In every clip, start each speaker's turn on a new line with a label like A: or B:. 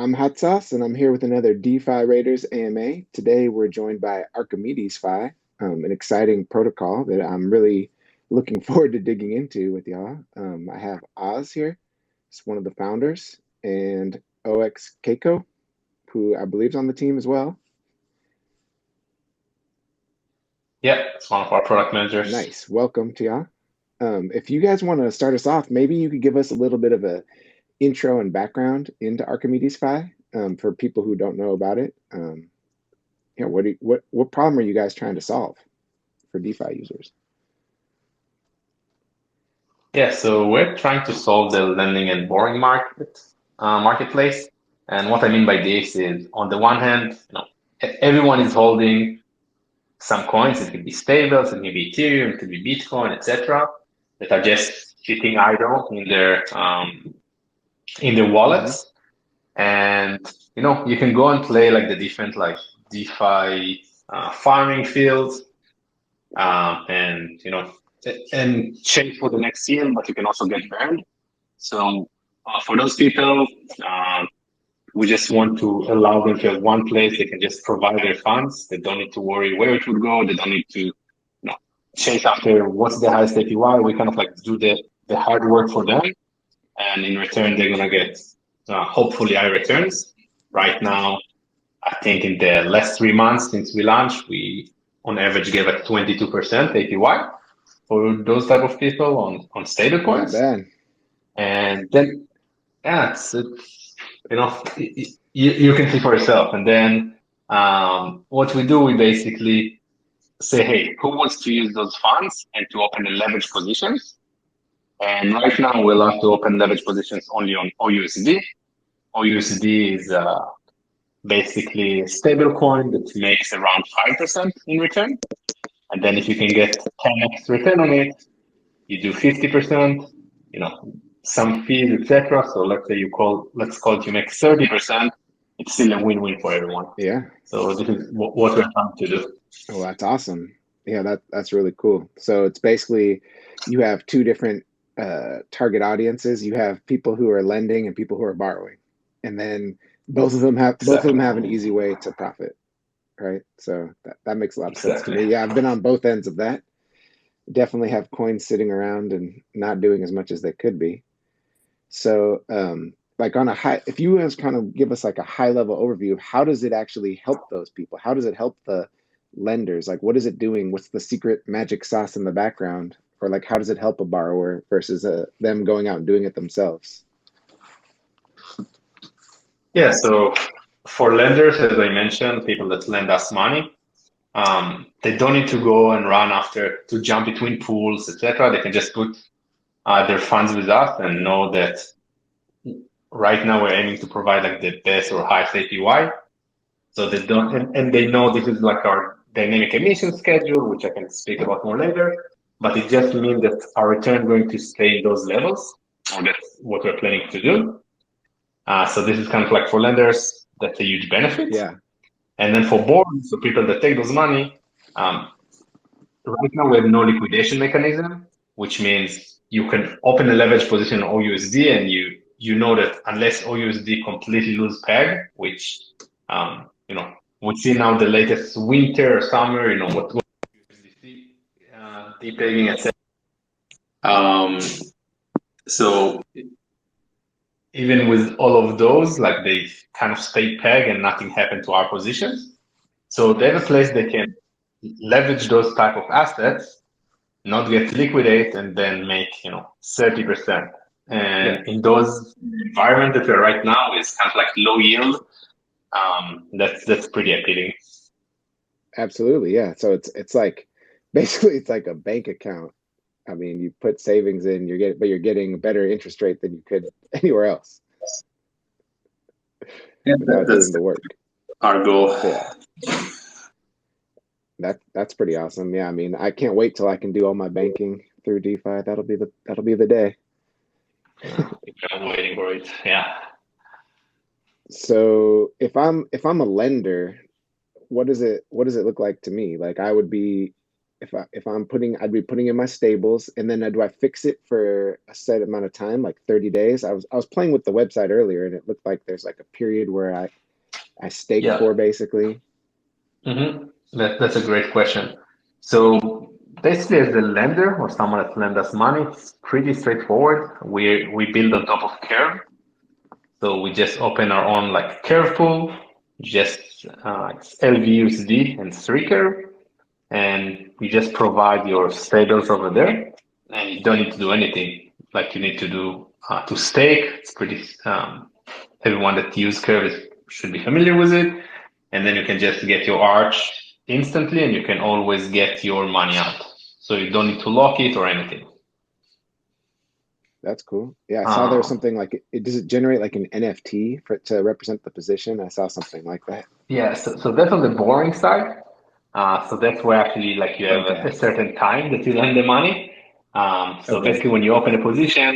A: I'm Hot Sauce, and I'm here with another DeFi Raiders AMA. Today, we're joined by Archimedes Fi, an exciting protocol that I'm really looking forward to digging into with y'all. I have Oz here, he's one of the founders, and OX Keiko, who I believe is on the team as well.
B: Yeah, it's one of our product managers.
A: Nice. Welcome to y'all. If you guys want to start us off, maybe you could give us a little bit of a intro and background into Archimedes Fi for people who don't know about it. What problem are you guys trying to solve for DeFi users?
B: Yeah, so we're trying to solve the lending and borrowing marketplace. And what I mean by this is, on the one hand, everyone is holding some coins. It could be stables, it could be Ethereum, it could be Bitcoin, etc., that are just sitting idle in their
A: Hmm.
B: wallets. And you can go and play like the different like DeFi farming fields, and and chase for the next year, but you can also get burned. So for those people, uh, we just want to allow them to have one place they can just provide their funds. They don't need to worry where it would go. They don't need to chase after what's the highest APY. We kind of like do the hard work for them, and in return they're gonna get hopefully high returns. Right now, I think in the last 3 months since we launched, we on average gave like 22% APY for those type of people on stable
A: Not
B: coins.
A: bad.
B: And then, yeah, it's you can see for yourself. And then what we do, we basically say, hey, who wants to use those funds and to open the leverage positions? And right now, we allow to open leverage positions only on OUSD. OUSD is basically a stable coin that makes around 5% in return. And then if you can get 10x return on it, you do 50%, some fees, etc. So let's call it you make 30%. It's still a win-win for everyone.
A: Yeah.
B: So this is what we're trying to do.
A: Oh, that's awesome. Yeah, that's really cool. So it's basically you have two different target audiences. You have people who are lending and people who are borrowing, and then both of them
B: Exactly.
A: have an easy way to profit, right? So that makes a lot of sense to
B: Exactly.
A: me. Yeah, I've been on both ends of that. Definitely have coins sitting around and not doing as much as they could be. So, like on a high, if you guys kind of give us like a high level overview of how does it actually help those people? How does it help the lenders? Like, what is it doing? What's the secret magic sauce in the background? Or like, how does it help a borrower versus them going out and doing it themselves?
B: Yeah, so for lenders, as I mentioned, people that lend us money, they don't need to go and run after to jump between pools, etc. They can just put their funds with us and know that right now we're aiming to provide like the best or highest APY. So they don't, and they know this is like our dynamic emission schedule, which I can speak about more later. But it just means that our return is going to stay in those levels, or that's what we're planning to do. So this is kind of like for lenders, that's a huge benefit.
A: Yeah.
B: And then for boards, so people that take those money, um, right now we have no liquidation mechanism, which means you can open a leverage position on OUSD, and you know that unless OUSD completely lose peg, which we see now the latest winter, summer, what USDC depegging, etc. Um, so even with all of those, like they kind of stay peg and nothing happened to our positions. So they have a
A: Nice.
B: place they can leverage those type of assets, not get liquidate, and then make 30%.
A: Yeah.
B: And in those environment that we're right now is kind of like low yield. That's pretty appealing.
A: Absolutely. Yeah. So it's like basically it's like a bank account. I mean, you put savings in, you're getting a better interest rate than you could anywhere else
B: Yeah,
A: without doing
B: that's
A: the work.
B: our goal.
A: Yeah. That's pretty awesome. Yeah, I mean, I can't wait till I can do all my banking through DeFi. That'll be the day.
B: I'm waiting for it. Yeah.
A: So if I'm a lender, what does it look like to me? Like I would be if I'm putting, I'd be putting in my stables, and then do I fix it for a set amount of time, like 30 days? I was playing with the website earlier, and it looked like there's like a period where I stake
B: Yeah.
A: for basically.
B: That's a great question. So basically, as a lender or someone that lends us money, it's pretty straightforward. We build on top of Curve, so we just open our own like Curve pool, just it's LVUSD and 3 Curve, and you just provide your stables over there, and you don't need to do anything like you need to do to stake. It's pretty everyone that use Curve should be familiar with it, and then you can just get your Arch instantly, and you can always get your money out. So you don't need to lock it or anything.
A: That's cool. Yeah, I saw there was
B: Um,
A: something like it. Does it generate like an NFT for to represent the position? I saw something like that.
B: yeah, so that's on the borrowing side. So that's where actually like you have
A: Okay.
B: a certain time that you lend the money. So
A: Okay.
B: basically when you open a position,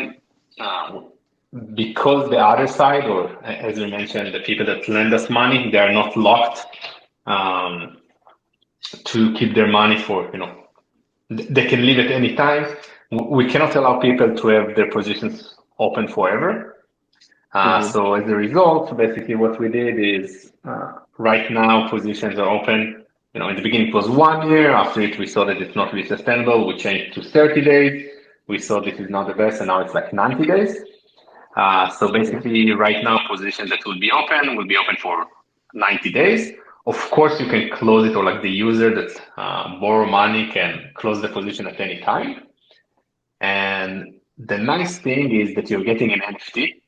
B: uh, because the other side, or as we mentioned, the people that lend us money, they are not locked um, to keep their money for, they can leave at any time. We cannot allow people to have their positions open forever.
A: Hmm.
B: So as a result, basically what we did is right now positions are open. In the beginning it was 1 year. After it, we saw that it's not really sustainable. We changed to 30 days. We saw this is not the best, and now it's like 90 days. So
A: Okay.
B: basically, right now, positions that will be open for 90 days. Of course, you can close it, or like the user that borrow money can close the position at any time. And the nice thing is that you're getting an NFT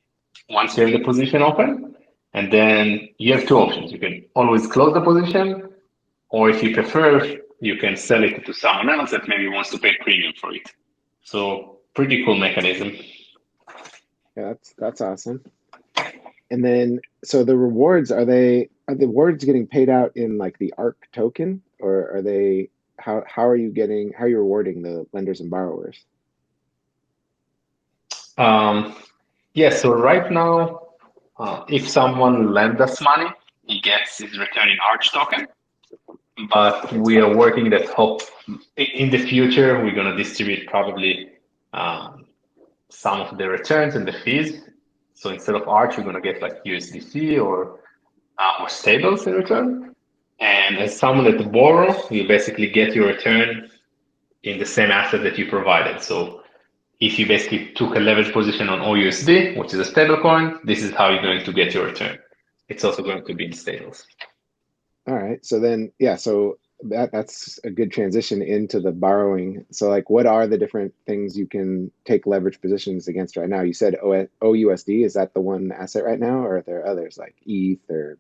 B: once you have the position open. And then you have two options. You can always close the position, or if you prefer, you can sell it to someone else that maybe wants to pay premium for it. So pretty cool mechanism.
A: Yeah, that's awesome. And then, so the rewards, are the rewards getting paid out in like the ARC token, or are they how are you rewarding the lenders and borrowers?
B: Um, yeah, so right now, if someone lends us money, he gets his return in Arch token. But we are working that hope in the future, we're going to distribute probably um, some of the returns and the fees. So instead of Arch, we're going to get like USDC or stables in return. And as someone that borrow, you basically get your return in the same asset that you provided. So if you basically took a leverage position on OUSD, which is a stable coin, this is how you're going to get your return. It's also going to be in stables.
A: All right. So then, yeah, so that's a good transition into the borrowing. So like what are the different things you can take leverage positions against right now? You said OUSD, is that the one asset right now, or are there others like ETH or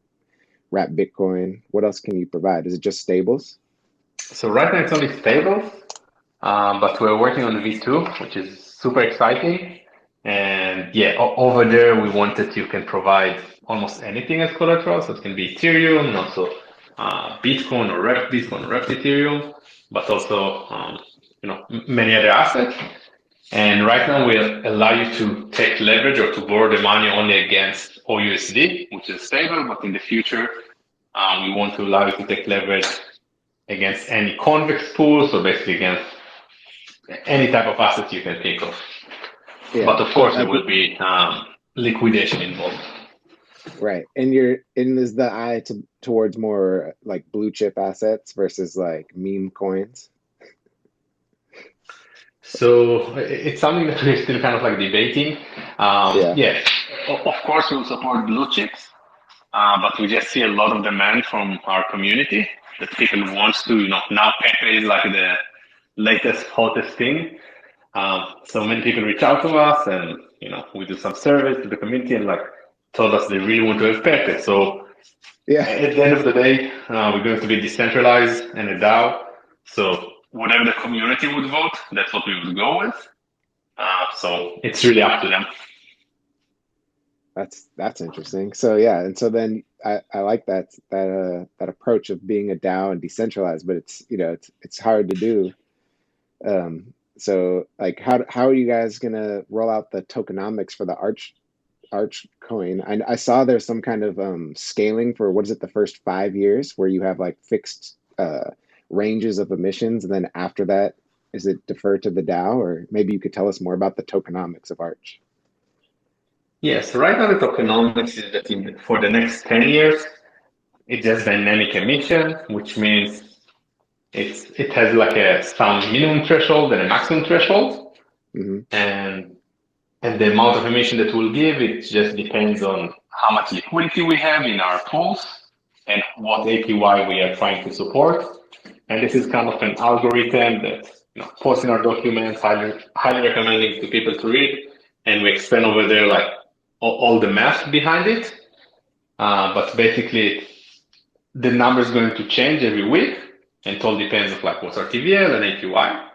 A: Wrap Bitcoin? What else can you provide? Is it just stables?
B: So right now it's only stables, but we're working on V2, which is super exciting. And yeah, over there we wanted you can provide almost anything as collateral. So it can be Ethereum, and also Bitcoin or Rep Bitcoin, Rep Ethereum, but also many other assets. And right now we allow you to take leverage or to borrow the money only against OUSD, which is stable. But in the future, we want to allow you to take leverage against any convex pool, so basically against any type of asset you can think of.
A: Yeah.
B: But of
A: So
B: course, there
A: like
B: will be liquidation involved.
A: right. And is the eye towards more like blue chip assets versus like meme coins?
B: So it's something that we're still kind of like debating.
A: Yeah.
B: Yeah, of course we'll support blue chips, but we just see a lot of demand from our community that people want to, now Pepe is like the latest hottest thing. So many people reach out to us, and we do some surveys to the community, and like told us they really want to have Pepe. So
A: Yeah.
B: at the end of the day, we're going to be decentralized and a DAO. So whatever the community would vote, that's what we would go with. So it's really up to them.
A: That's interesting. So yeah, and so then I like that approach of being a DAO and decentralized, but it's hard to do. So like how are you guys gonna roll out the tokenomics for the Arch coin? I saw there's some kind of scaling for what is it, the first 5 years where you have like fixed ranges of emissions, and then after that, is it deferred to the DAO? Or maybe you could tell us more about the tokenomics of Arch.
B: Yes, right now the tokenomics is that for the next 10 years, it's just dynamic emission, which means it has like some minimum threshold and a maximum threshold, and the amount of emission that we'll give, it just depends on how much liquidity we have in our pools and what APY we are trying to support. And this is kind of an algorithm that posts in our documents, highly recommending to people to read, and we explain over there like all the math behind it. But basically, the number is going to change every week, and it all depends on like what's our TVL and APY.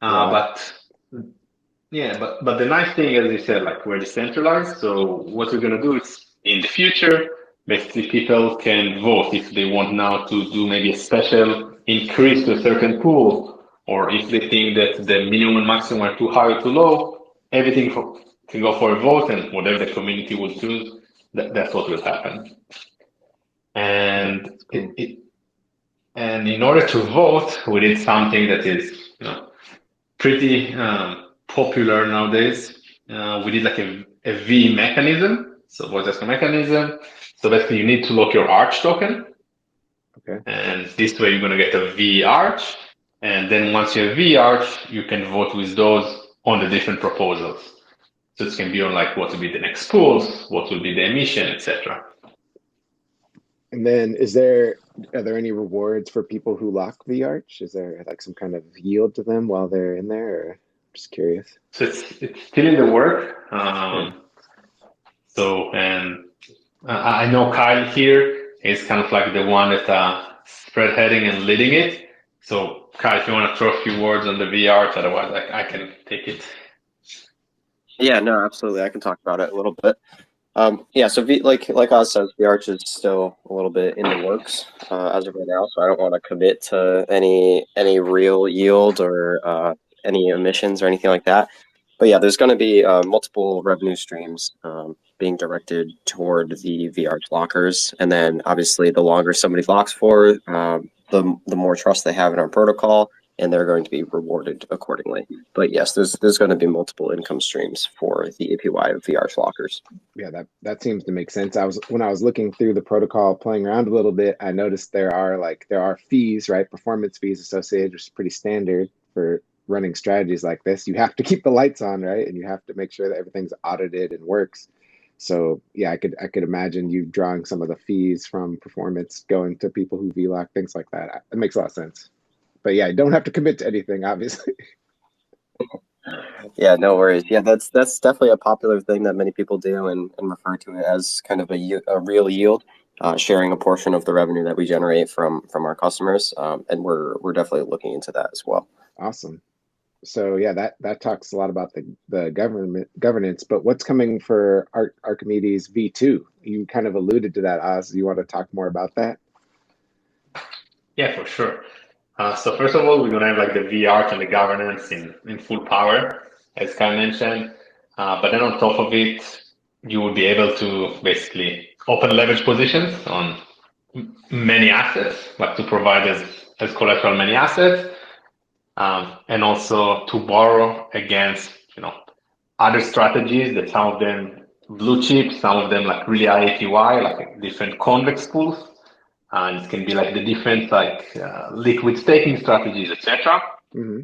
B: But the nice thing, as you said, like we're decentralized. So what we're going to do is in the future, basically people can vote if they want now to do maybe a special increase to a certain pool, or if they think that the minimum and maximum are too high or too low, everything can go for a vote, and whatever the community will choose, that's what will happen. And and in order to vote, we did something that is pretty popular nowadays. We did like a V mechanism, so voice escrow mechanism. So basically, you need to lock your Arch token, and this way you're going to get a V Arch. And then once you have V Arch, you can vote with those on the different proposals. So it can be on like what will be the next pools, what will be the emission, etc.
A: And then are there any rewards for people who lock V Arch? Is there like some kind of yield to them while they're in there? Or just curious.
B: So it's still in the work. So, and I know Kyle here is kind of like the one that spearheading and leading it. So Kyle, if you want to throw a few words on the V Arch, otherwise I can take it.
C: Yeah, no, absolutely. I can talk about it a little bit. Yeah, so like Oz says, the Arch is still a little bit in the works as of right now, so I don't want to commit to any real yield or any emissions or anything like that. But yeah, there's going to be multiple revenue streams being directed toward the V Arch lockers, and then obviously the longer somebody locks for, the more trust they have in our protocol, and they're going to be rewarded accordingly. But yes, there's going to be multiple income streams for the APY of V Arch lockers.
A: Yeah, that seems to make sense. When I was looking through the protocol, playing around a little bit, I noticed there are fees, right? Performance fees associated, which is pretty standard for running strategies like this. You have to keep the lights on, right? And you have to make sure that everything's audited and works. So yeah, I could imagine you drawing some of the fees from performance going to people who VLOC, things like that. It makes a lot of sense. But yeah, you don't have to commit to anything, obviously.
C: Yeah, no worries. Yeah, that's definitely a popular thing that many people do and refer to it as kind of a real yield, sharing a portion of the revenue that we generate from our customers. And we're definitely looking into that as well.
A: Awesome. So yeah, that talks a lot about the governance, but what's coming for Archimedes V2? You kind of alluded to that, Oz. Do you want to talk more about that?
B: Yeah, for sure. So first of all, we're going to have like the V Arch and the governance in full power, as Kyle mentioned. But then on top of it, you will be able to basically open leverage positions on many assets, like to provide as collateral many assets, and also to borrow against other strategies that some of them blue chip, some of them like really high APY, like different convex pools. And it can be like the different liquid staking strategies, etc.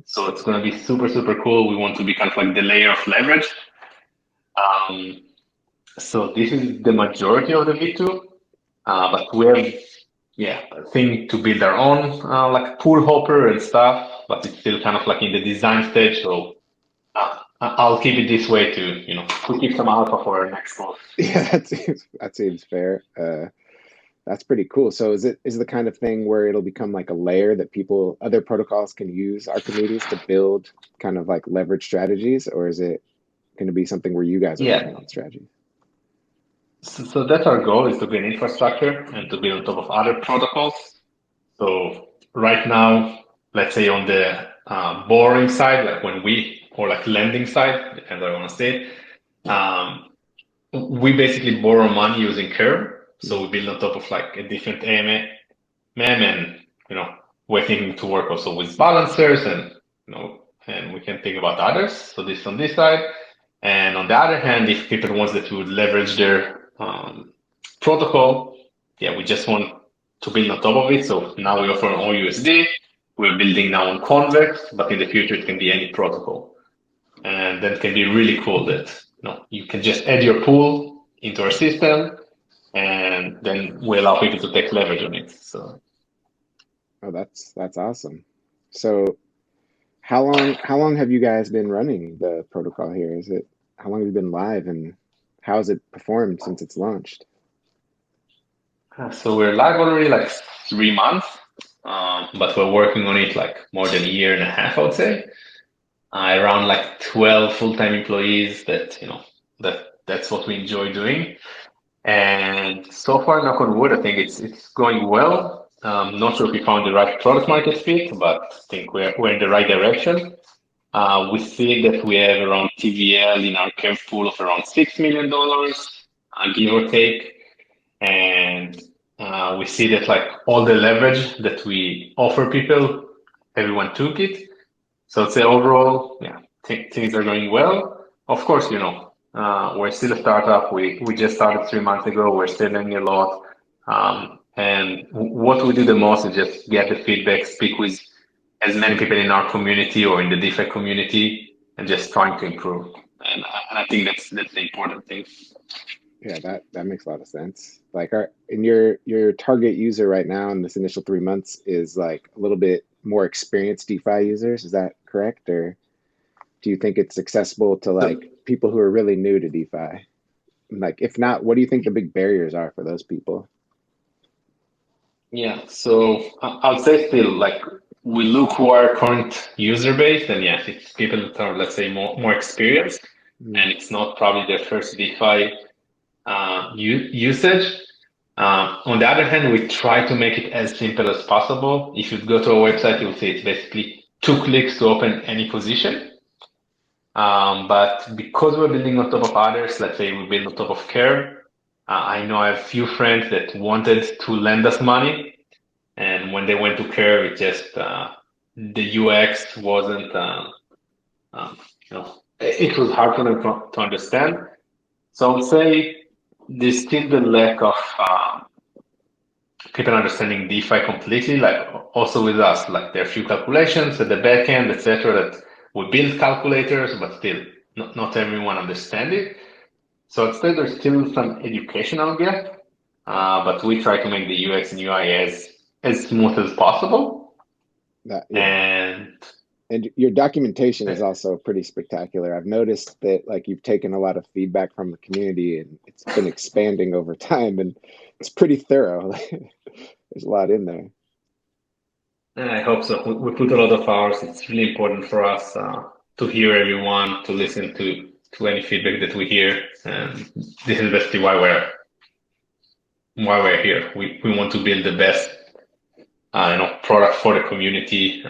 B: So it's going to be super, super cool. We want to be kind of like the layer of leverage. So this is the majority of the V2, but we have a thing to build our own like pool hopper and stuff, but it's still kind of like in the design stage. So I'll keep it this way to to keep some alpha for our next post.
A: Yeah, that seems fair. That's pretty cool. So is the kind of thing where it'll become like a layer that other protocols can use Archimedes to build kind of like leverage strategies, or is it going to be something where you guys are working on strategies?
B: So that's our goal, is to build infrastructure and to build on top of other protocols. So right now, let's say on the borrowing side, like or like lending side, depends how you want to say it, we basically borrow money using Curve. So we build on top of like a different AMM and we're thinking to work also with balancers, and and we can think about others. So this on this side. And on the other hand, if people want that we would leverage their protocol, yeah, we just want to build on top of it. So now we offer on USD. We're building now on Convex, but in the future it can be any protocol, and that can be really cool. That you can just add your pool into our system, and then we allow people to take leverage on it. So,
A: oh, that's awesome. So, how long have you guys been running the protocol here? How long have you been live, and how has it performed since it's launched?
B: so we're live already like 3 months, but we're working on it like more than a year and a half, I would say. Around like 12 full-time employees that's what we enjoy doing. And so far, knock on wood, I think it's going well. Not sure if we found the right product market fit, but I think we're in the right direction. We see that we have around TVL in our curve pool of around $6 million, give or take. And we see that like all the leverage that we offer people, everyone took it. So I'd say overall, yeah, things are going well. Of course, we're still a startup. We just started 3 months ago. We're still learning a lot. And what we do the most is just get the feedback, speak with as many people in our community or in the DeFi community, and just trying to improve. And I think that's the important thing.
A: Yeah, that makes a lot of sense. Like, and your target user right now in this initial 3 months is like a little bit more experienced DeFi users. Is that correct, or do you think it's accessible to like people who are really new to DeFi? Like, if not, what do you think the big barriers are for those people?
B: Yeah, so I'll say still like we look who our current user base, and yes, it's people that are, let's say, more experienced, and it's not probably their first DeFi usage. On the other hand, we try to make it as simple as possible. If you go to our website, you'll see it's basically 2 clicks to open any position. But because we're building on top of others, let's say we build on top of Care, I know I have a few friends that wanted to lend us money, and when they went to Care, it just the UX wasn't, it was hard for them to understand. So I would say there's still the lack of people understanding DeFi completely, like also with us, like there are a few calculations at the back end, etc. that we build calculators, but still not everyone understands it. So I'd say there's still some educational gap, but we try to make the UX and UI as smooth as possible.
A: And your documentation is also pretty spectacular. I've noticed that like you've taken a lot of feedback from the community, and it's been expanding over time, and it's pretty thorough. There's a lot in there.
B: And I hope so. We put a lot of hours. It's really important for us to hear everyone, to listen to any feedback that we hear. And this is basically why we're here. We want to build the best product for the community,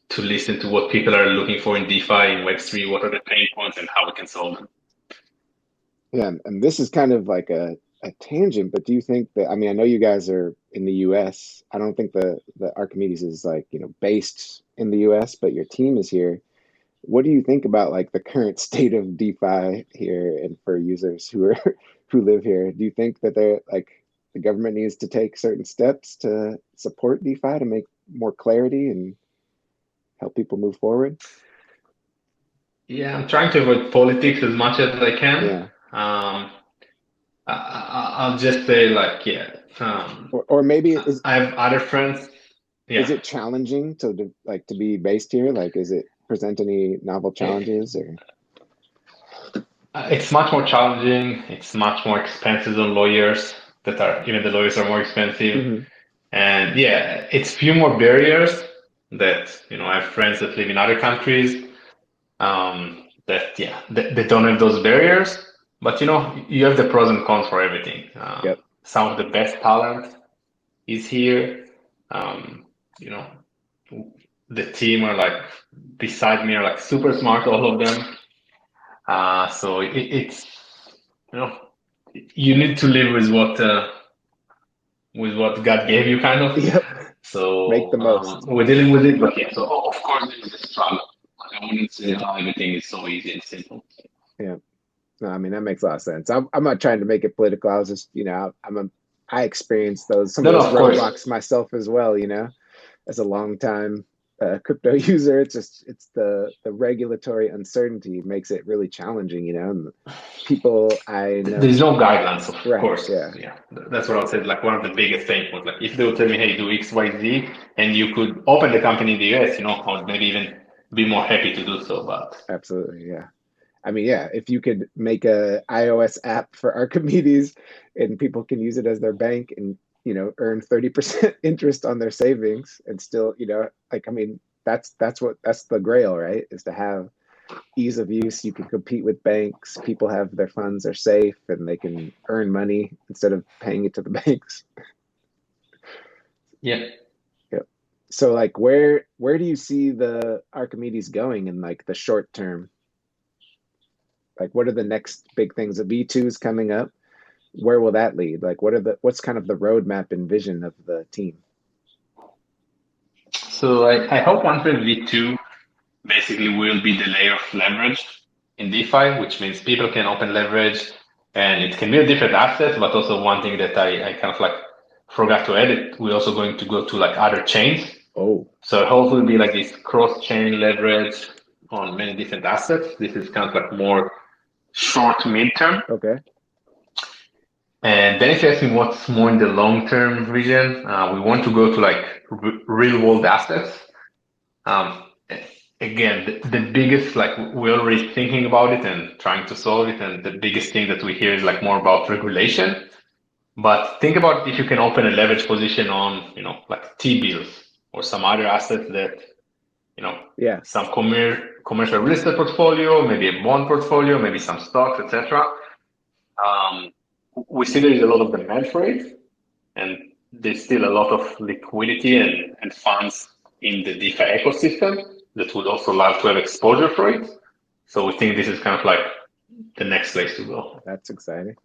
B: to listen to what people are looking for in DeFi, in Web3, what are the pain points, and how we can solve them.
A: Yeah, and this is kind of like a tangent, but do you think that, I mean, I know you guys are in the US. I don't think the Archimedes is like, based in the US, but your team is here. What do you think about like the current state of DeFi here and for users who live here? Do you think that the government needs to take certain steps to support DeFi to make more clarity and help people move forward?
B: Yeah, I'm trying to avoid politics as much as I can.
A: Yeah.
B: I'll just say like, yeah.
A: Or maybe
B: I have other friends. Yeah.
A: Is it challenging to be based here? Like, is it present any novel challenges or?
B: It's much more challenging. It's much more expensive than lawyers even the lawyers are more expensive.
A: Mm-hmm.
B: And yeah, it's few more barriers that, I have friends that live in other countries, they don't have those barriers, but you have the pros and cons for everything.
A: Yep.
B: Some of the best talent is here. The team are like beside me are like super smart, all of them. So it's you need to live with what God gave you, kind of.
A: Yep.
B: So
A: Make the most.
B: we're dealing with it, but yeah. So of course there is a struggle. I wouldn't say everything is so easy and simple.
A: Yeah. No, I mean, that makes a lot of sense. I'm not trying to make it political. I was just, I experienced some of those
B: of course.
A: roadblocks myself as well, as a long time crypto user. It's the regulatory uncertainty makes it really challenging, and people I know.
B: There's no guidelines, of
A: Right,
B: course.
A: yeah.
B: That's what I would say. Like one of the biggest pain points. Like if they would tell me, "Hey, do X, Y, Z," and you could open the company in the US, I would maybe even be more happy to do so. But
A: Absolutely, yeah. I mean, yeah, if you could make a iOS app for Archimedes and people can use it as their bank and, earn 30% interest on their savings and still, I mean, that's the grail, right? Is to have ease of use. You can compete with banks. People have their funds are safe and they can earn money instead of paying it to the banks.
B: yeah.
A: Yep. So like where do you see the Archimedes going in like the short term? Like what are the next big things? The V2 is coming up. Where will that lead? Like what's kind of the roadmap and vision of the team?
B: So I hope 1.v2 basically will be the layer of leverage in DeFi, which means people can open leverage and it can be a different asset, but also one thing that I kind of like forgot to edit, we're also going to go to like other chains.
A: Oh.
B: So hopefully it'll be like this cross-chain leverage on many different assets. This is kind of like more short midterm.
A: Okay.
B: And then if you ask me what's more in the long-term vision, we want to go to like real-world assets. Again, the biggest, like we're already thinking about it and trying to solve it. And the biggest thing that we hear is like more about regulation. But think about if you can open a leverage position on, like T-bills or some other assets that,
A: yeah,
B: some commercial real estate portfolio, maybe a bond portfolio, maybe some stocks, etc. We see there is a lot of demand for it, and there's still a lot of liquidity and funds in the DeFi ecosystem that would also love to have exposure for it. So we think this is kind of like the next place to go.
A: That's exciting.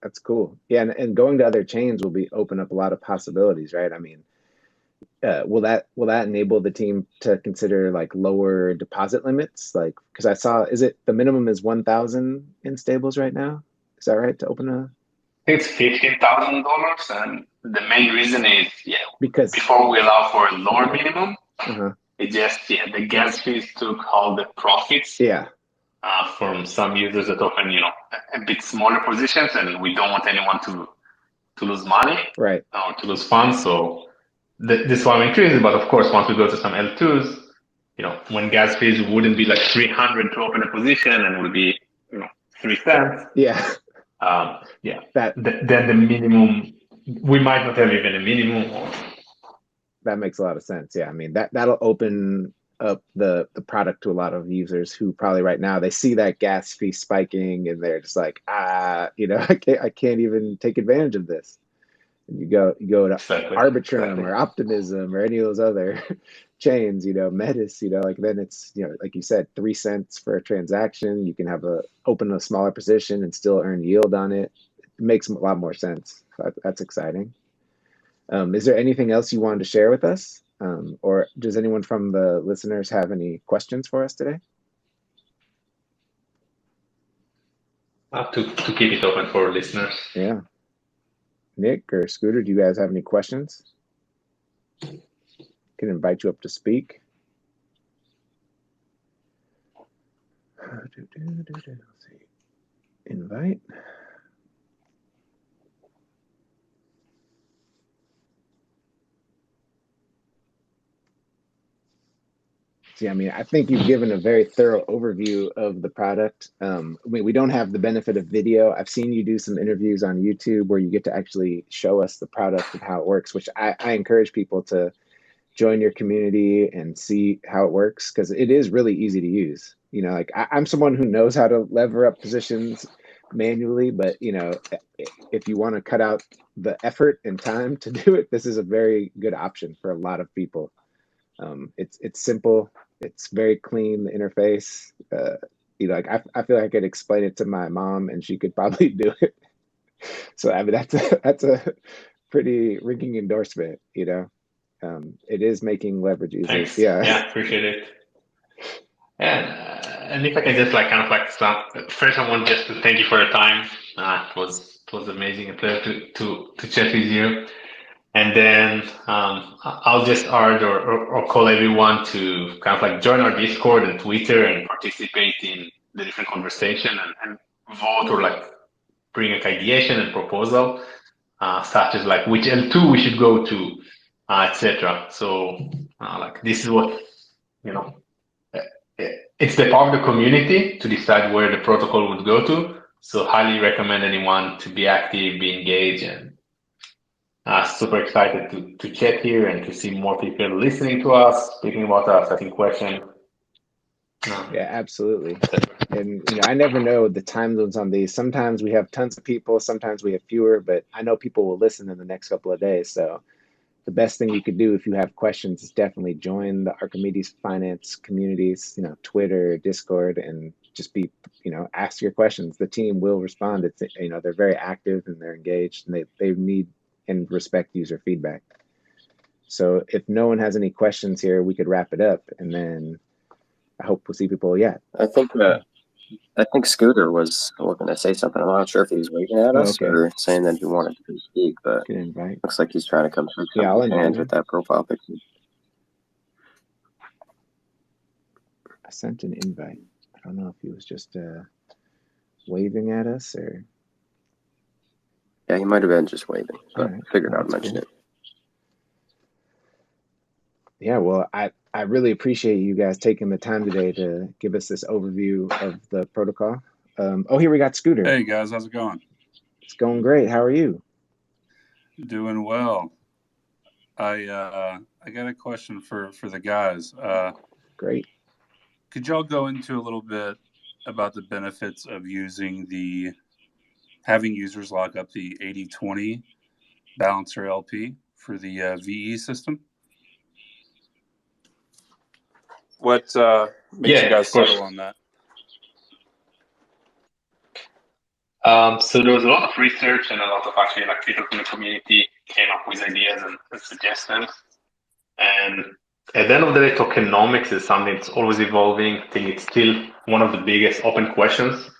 A: That's cool. Yeah, and going to other chains will open up a lot of possibilities, right? I mean, will that enable the team to consider like lower deposit limits? Like, because I saw, is it the minimum is 1,000 in stables right now? Is that right to open a?
B: It's $15,000, and the main reason is
A: because
B: before we allow for a lower minimum, it just the gas fees took all the profits.
A: Yeah.
B: From some users that open, a bit smaller positions, and we don't want anyone to lose money,
A: right,
B: or to lose funds. So this is why we increase it. But of course, once we go to some L2s, when gas fees wouldn't be like 300 to open a position and would be 3 cents.
A: Yeah.
B: Then the minimum, we might not have even a minimum.
A: That makes a lot of sense. Yeah, I mean that'll open up the product to a lot of users who probably right now they see that gas fee spiking and they're just like, I can't even take advantage of this. And you go to Arbitrum or Optimism or any of those other chains, Metis, like then it's, like you said, 3 cents for a transaction. You can open a smaller position and still earn yield on it. It makes a lot more sense. That's exciting. Is there anything else you wanted to share with us? Or does anyone from the listeners have any questions for us today?
B: To keep it open for listeners.
A: Yeah. Nick or Scooter, do you guys have any questions? Can invite you up to speak. Let's see. Invite. See, I mean, I think you've given a very thorough overview of the product. We don't have the benefit of video. I've seen you do some interviews on YouTube where you get to actually show us the product and how it works, which I encourage people to join your community and see how it works because it is really easy to use. Like I'm someone who knows how to lever up positions manually, but if you want to cut out the effort and time to do it, this is a very good option for a lot of people. It's simple. It's very clean, the interface. Like I feel like I could explain it to my mom and she could probably do it. So I mean that's a pretty ringing endorsement, It is making leverage easier.
B: Thanks. Yeah, appreciate it. And if I can just like kind of like first, I want just to thank you for your time. It was amazing, a pleasure to chat with you. And then I'll just urge or call everyone to kind of like join our Discord and Twitter and participate in the different conversation and vote or like bring a ideation and proposal, such as like which L2 we should go to, etc. So like this is what, you know, it's the part of the community to decide where the protocol would go to. So highly recommend anyone to be active, be engaged, and super excited to chat here and to see more people listening to us, speaking about us, asking questions.
A: Yeah, absolutely. And I never know the time zones on these. Sometimes we have tons of people, sometimes we have fewer, but I know people will listen in the next couple of days. So the best thing you could do if you have questions is definitely join the Archimedes finance communities, Twitter, Discord, and just ask your questions. The team will respond. It's, they're very active and they're engaged, and they need and respect user feedback. So if no one has any questions here, we could wrap it up, and then I hope we'll see people. Yeah.
C: I think Scooter was looking to say something. I'm not sure if he was waving at us or saying that he wanted to speak, but looks like he's trying to come through.
A: Yeah, I'll invite him
C: with that profile picture.
A: I sent an invite. I don't know if he was just waving at us or.
C: Yeah, he might have been just waving, but
A: right.
C: figured I'd mention it.
A: Yeah, well, I really appreciate you guys taking the time today to give us this overview of the protocol. Here we got Scooter.
D: Hey guys, how's it going?
A: It's going great. How are you?
D: Doing well. I got a question for the guys.
A: Great.
D: Could y'all go into a little bit about the benefits of having users lock up the 80/20 balancer LP for the VE system? What makes you guys settle on that?
B: So there was a lot of research and a lot of actually like people from the community came up with ideas and suggestions. And at the end of the day, tokenomics is something that's always evolving. I think it's still one of the biggest open questions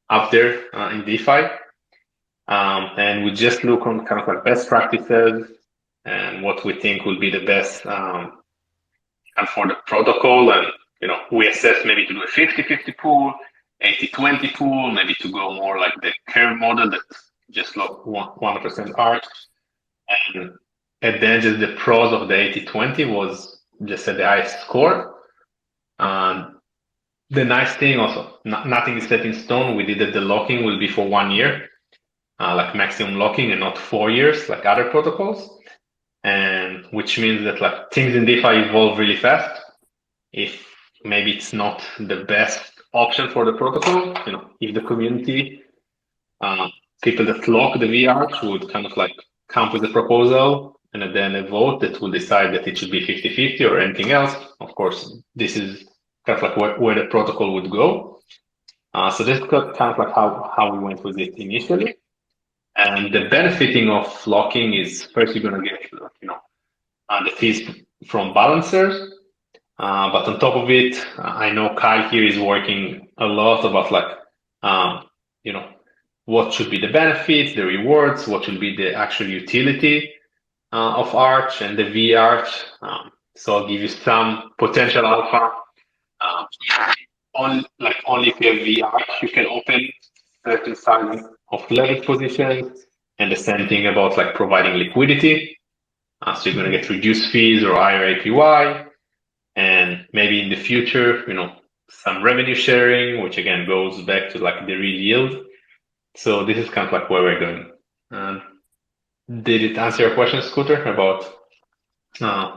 B: up there in DeFi. And we just look on kind of like best practices and what we think will be the best and for the protocol. And, we assess maybe to do a 50-50 pool, 80-20 pool, maybe to go more like the curve model that's just like 100% arch. And at the end, just the pros of the 80-20 was just at the highest score. The nice thing also, nothing is set in stone. We did that the locking will be for 1 year, like maximum locking, and not 4 years like other protocols. And which means that like things in DeFi evolve really fast. If maybe it's not the best option for the protocol, if the community, people that lock the VR would kind of like come with a proposal and then a vote that will decide that it should be 50-50 or anything else. Of course, this is kind of like where the protocol would go. So this is kind of like how we went with it initially. And the benefiting of locking is first you're going to get, the fees from balancers. But on top of it, I know Kyle here is working a lot about like, what should be the benefits, the rewards, what should be the actual utility of Arch and the V Arch. So I'll give you some potential alpha. Only if you have V Arch, you can open certain size of leverage positions, and the same thing about like providing liquidity. So you're going to get reduced fees or higher APY. And maybe in the future, some revenue sharing, which again goes back to like the real yield. So this is kind of like where we're going. Did it answer your question, Scooter, about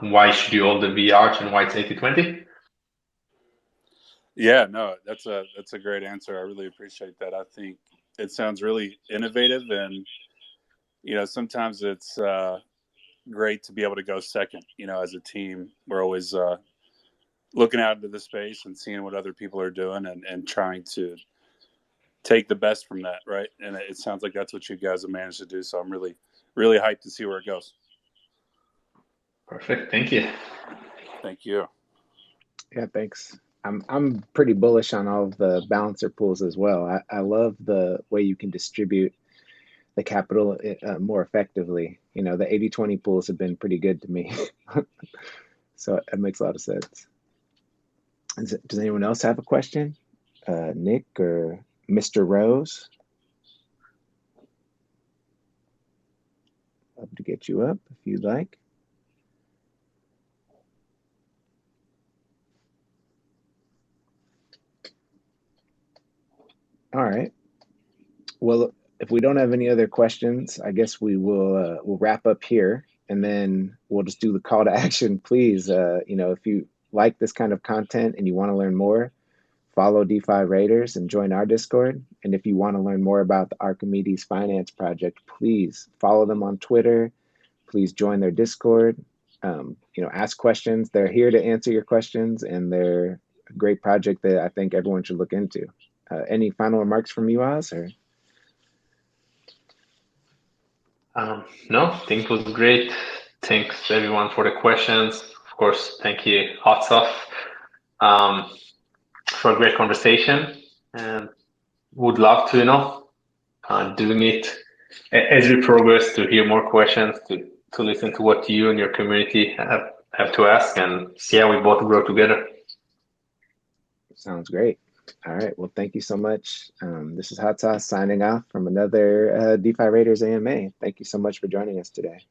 B: why should you hold the V Arch and why it's 80-20?
D: Yeah, no, that's a great answer. I really appreciate that. I think it sounds really innovative, and sometimes it's great to be able to go second. As a team, we're always looking out into the space and seeing what other people are doing and trying to take the best from that, right? And it sounds like that's what you guys have managed to do. So I'm really, really hyped to see where it goes.
B: Perfect. Thank you.
D: Thank you.
A: Yeah, thanks. I'm pretty bullish on all of the balancer pools as well. I love the way you can distribute the capital more effectively. You know, the 80-20 pools have been pretty good to me. So it makes a lot of sense. Does anyone else have a question? Nick or Mr. Rose? Love to get you up if you'd like. All right. Well, if we don't have any other questions, I guess we'll wrap up here, and then we'll just do the call to action. Please, you know, if you like this kind of content and you want to learn more, follow DeFi Raiders and join our Discord. And if you want to learn more about the Archimedes Finance Project, please follow them on Twitter. Please join their Discord. You know, ask questions. They're here to answer your questions, and they're a great project that I think everyone should look into. Any final remarks from you, Oz? Or?
B: No, I think it was great. Thanks everyone for the questions. Of course, thank you, Hot Stuff, for a great conversation. And would love to, you know, doing it as we progress, to hear more questions, to listen to what you and your community have to ask, and see how we both grow together.
A: Sounds great. All right. Well, thank you so much. This is Hot Sauce signing off from another DeFi Raiders AMA. Thank you so much for joining us today.